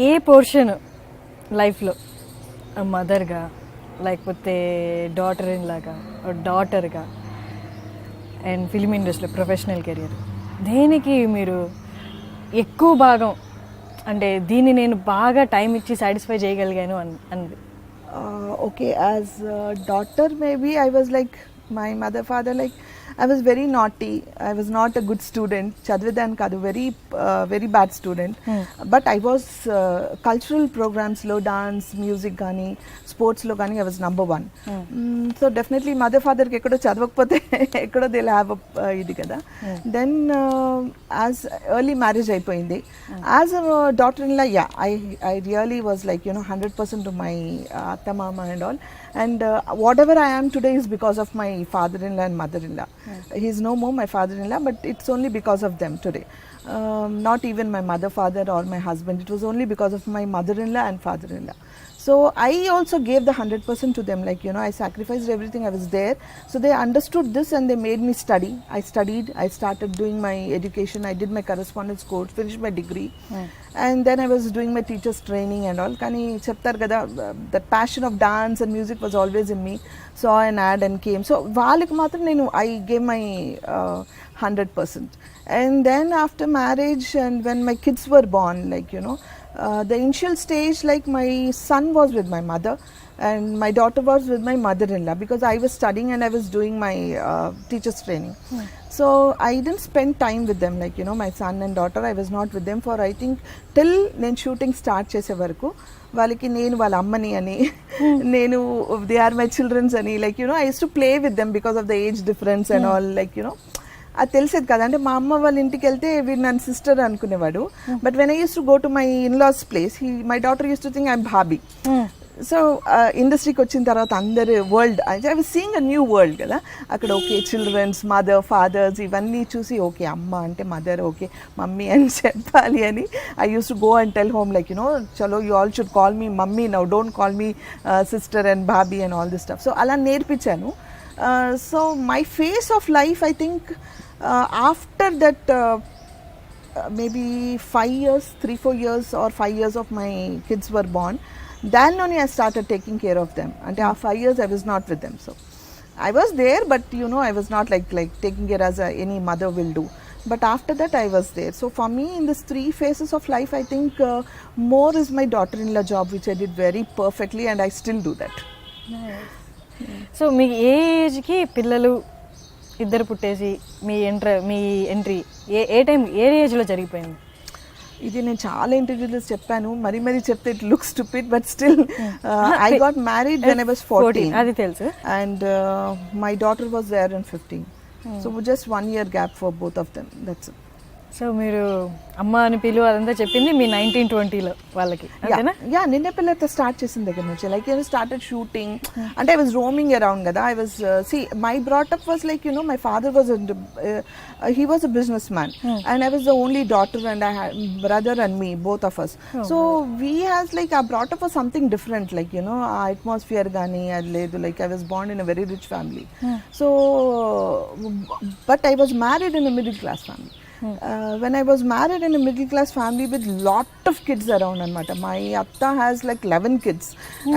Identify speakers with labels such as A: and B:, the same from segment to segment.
A: ఏ portion లైఫ్లో మదర్గా లేకపోతే daughter in లాగా డాటర్గా అండ్ ఫిల్మ్ ఇండస్ట్రీలో ప్రొఫెషనల్ కెరియర్ దేనికి మీరు ఎక్కువ భాగం అంటే దీన్ని నేను బాగా టైం ఇచ్చి సాటిస్ఫై చేయగలిగాను అన్నది?
B: Okay, as a daughter, maybe I was like my mother, father, like I was very naughty. I was not a good student. Chadvidan kadu, very bad student. But I was cultural programs lo, dance, music gani, sports lo gani, I was number one. So definitely mother, father ki ekkado chadvakapothe ekkado they'll have a idi kada. Then as early marriage అయిపోయింది. As a daughter-in-law, yeah, I really was like, 100% to my atta mama and all. And whatever I am today is because of my father-in-law and mother-in-law. He's no more my father-in-law, but it's only because of them today. Not even my mother, father or my husband. It was only because of my mother-in-law and father-in-law. So I also gave the 100% to them. Like, I sacrificed everything. I was there. So they understood this and they made me study. I studied. I started doing my education. I did my correspondence course, finished my degree. And then I was doing my teacher's training and all. Kani cheptar kada, that passion of dance and music was always in me. Saw an ad and came. So వాళ్ళకి మాత్రం నేను I gave my 100%. And then after marriage and when my kids were born, like, the initial stage, like my son was with my mother and my daughter was with my mother-in-law because I was studying and I was doing my teacher's training. So I didn't spend time with them, like, my son and daughter, I was not with them for I think till నేను shooting start చేసే వరకు వాళ్ళకి నేను వాళ్ళ అమ్మని అని నేను they are my children's అని like I use to play with them because of the age difference and all like అది తెలిసేది కదా. అంటే మా అమ్మ వాళ్ళ ఇంటికి వెళ్తే వీడు నన్ను సిస్టర్ అనుకునేవాడు. But when I use to go to my in-laws place my daughter use to think I'm bhabhi. So ఇండస్ట్రీకి వచ్చిన తర్వాత అందరు world I was seeing a new world కదా అక్కడ. ఓకే, చిల్డ్రన్స్, మదర్, ఫాదర్స్ ఇవన్నీ చూసి ఓకే అమ్మ అంటే మదర్, ఓకే మమ్మీ అని చెప్పాలి అని I use to go and tell home like చలో you all should call me mummy now, don't call me sister and bhabhi and all this stuff. So అలా నేర్పించాను. So my phase of life I think after that maybe 5 years, 3-4 years or 5 years of my kids were born, then only I started taking care of them. And after 5 years I was not with them. So I was there, but I was not like taking care as any mother will do. But after that I was there. So for me in these 3 phases of life I think more is my daughter-in-law job, which I did very perfectly and I still do that.
A: So మీ ఏ ఏజ్కి పిల్లలు ఇద్దరు పుట్టేసి మీ entry ఏ time ఏ ఏజ్లో జరిగిపోయింది?
B: ఇది నేను చాలా ఇంటర్వ్యూలో చెప్పాను, మరీ చెప్తే it looks stupid but still I got married when I was 14.
A: అది తెలుసు.
B: And my daughter was there in 15. So just 1 year gap for both of them. That's it.
A: So మీరు అమ్మ అని పిలువ అదంతా చెప్పింది మీ 1920లో వాళ్ళకి, అంతేనా?
B: యా, నిన్నే పిల్లలతో స్టార్ట్ చేసిన దగ్గర నుంచి లైక్ స్టార్టెడ్ షూటింగ్. అంటే ఐ వాజ్ రోమింగ్ అరౌండ్ కదా. I was my brought up was like my father was he was a businessman and I was the only daughter and I had brother and me, both of us. So we has like our brought up was something different, like our atmosphere gani adledu, like I was born in a very rich family. So but I was married in a middle class family. When I was married in a middle class family with lot of kids around anamata, my atta has like 11 kids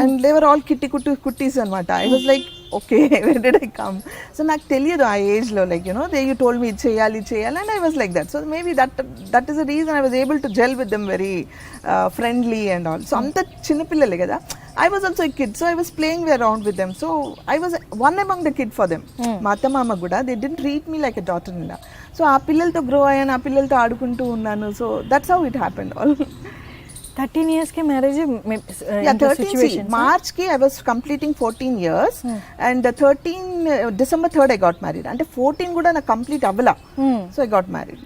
B: and they were all kitties anamata. I was like, okay, where did I come? So నాకు తెలియదు ఆ ఏజ్లో like you told me చేయాలి and I was like that. So maybe that is the reason I was able to gel with them very friendly and all. So అంత చిన్నపిల్లలే కదా. I was also a kid, so I was playing around with them. So I was one among the kid for them. మా అత్త మామ కూడా they didn't treat me like a daughter-in-law. So ఆ పిల్లలతో grow అయ్యాను, ఆ పిల్లలతో ఆడుకుంటూ ఉన్నాను. So that's how it happened all.
A: 13 yearsకి మ్యారేజ్?
B: Yeah, 13 Marchకి I was completing 14 years and 13 December 3rd I got married. అంటే 14 కూడా నాకు కంప్లీట్ అవ్వలా. So I got married.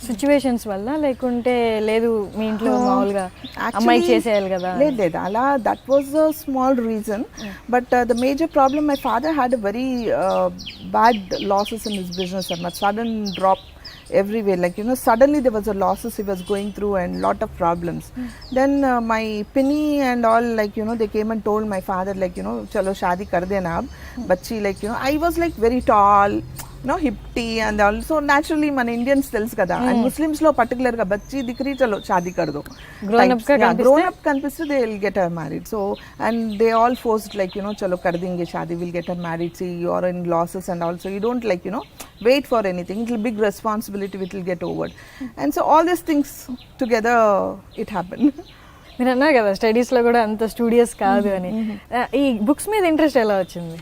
A: Situations వల్ల లేకుంటే లేదు మీ ఇంట్లో మామూలుగా అమ్మాయి చేసేయాలి కదా?
B: లేదు అలా that was a small reason. But the major problem my father had a very bad losses in his business అన్నమాట. Sudden drop everywhere, like suddenly there was a losses he was going through and lot of problems. Then my pinny and all, like they came and told my father like chalo shadi kar dena ab bachchi, like I was like very tall, no hefty and also naturally మన Indians తెలుసు కదా and Muslims లో particular గా బచ్చి దిక్రీ చలో షాదీ కర్ దో
A: Grown up గా కనిపిస్తే-
B: grown up కనిపిస్తే they will get her married so and they all forced like చలో కర్ దేంగే షాదీ will get her married see you are in losses and also you don't like wait for anything. It will big responsibility which will get over, and so all these things together it happened.
A: మీరు అన్నారు కదా స్టడీస్లో కూడా అంత studious కాదు అని. ఈ books మీద ఇంట్రెస్ట్ ఎలా వచ్చింది?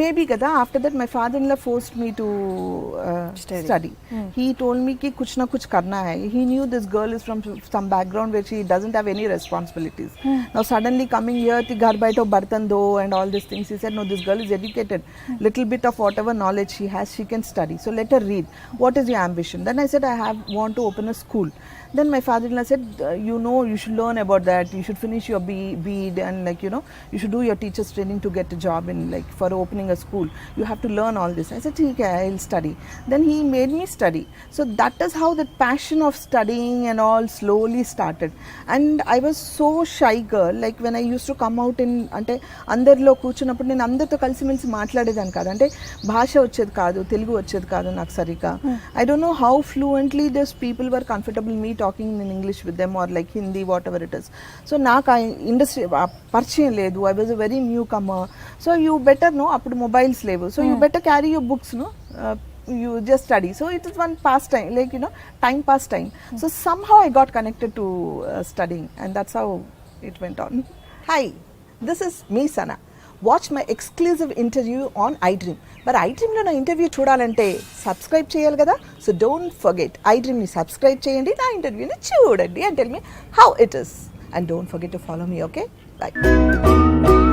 B: Maybe kada after that my father-in-law forced me to study. He told me ki kuch na kuch karna hai. He knew this girl is from some background where she doesn't have any responsibilities. Now suddenly coming here to ghar baito bartan do and all these things, he said no, this girl is educated, little bit of whatever knowledge she has she can study, so let her read. What is your ambition? Then I said I want to open a school. Then my father-in-law said you should learn about that, you should finish your BEd and like you should do your teacher's training to get a job in like for opening a school, you have to learn all this. I said okay, I'll study. Then he made me study, so that is how the passion of studying and all slowly started. And I was so shy girl, like when I used to come out in అంటే అందరిలో కూర్చున్నప్పుడు నేను అందరితో కలిసిమెలిసి మాట్లాడేదాన్ని కాదు, అంటే భాష వచ్చేది కాదు, తెలుగు వచ్చేది కాదు నాకు సరిగ్గా. I don't know how fluently those people were comfortable me talking in English with them or like Hindi, whatever it is. So నాకు ఆ ఇండస్ట్రీ పరిచయం లేదు, I was a very newcomer. So you better know అప్పుడు mobiles లేవు, so you better carry your books, you just study. So it is one pastime, like time pass time. So somehow I got connected to studying, and that's how it went on. Hi, this is me Sana. Watch my exclusive interview on iDream. మరి iDreamలో నా interview చూడాలంటే subscribe చేయాలి కదా, so don't forget iDreamని subscribe చేయండి, నా ఇంటర్వ్యూని చూడండి and tell me how it is. And don't forget to follow me, okay? Bye.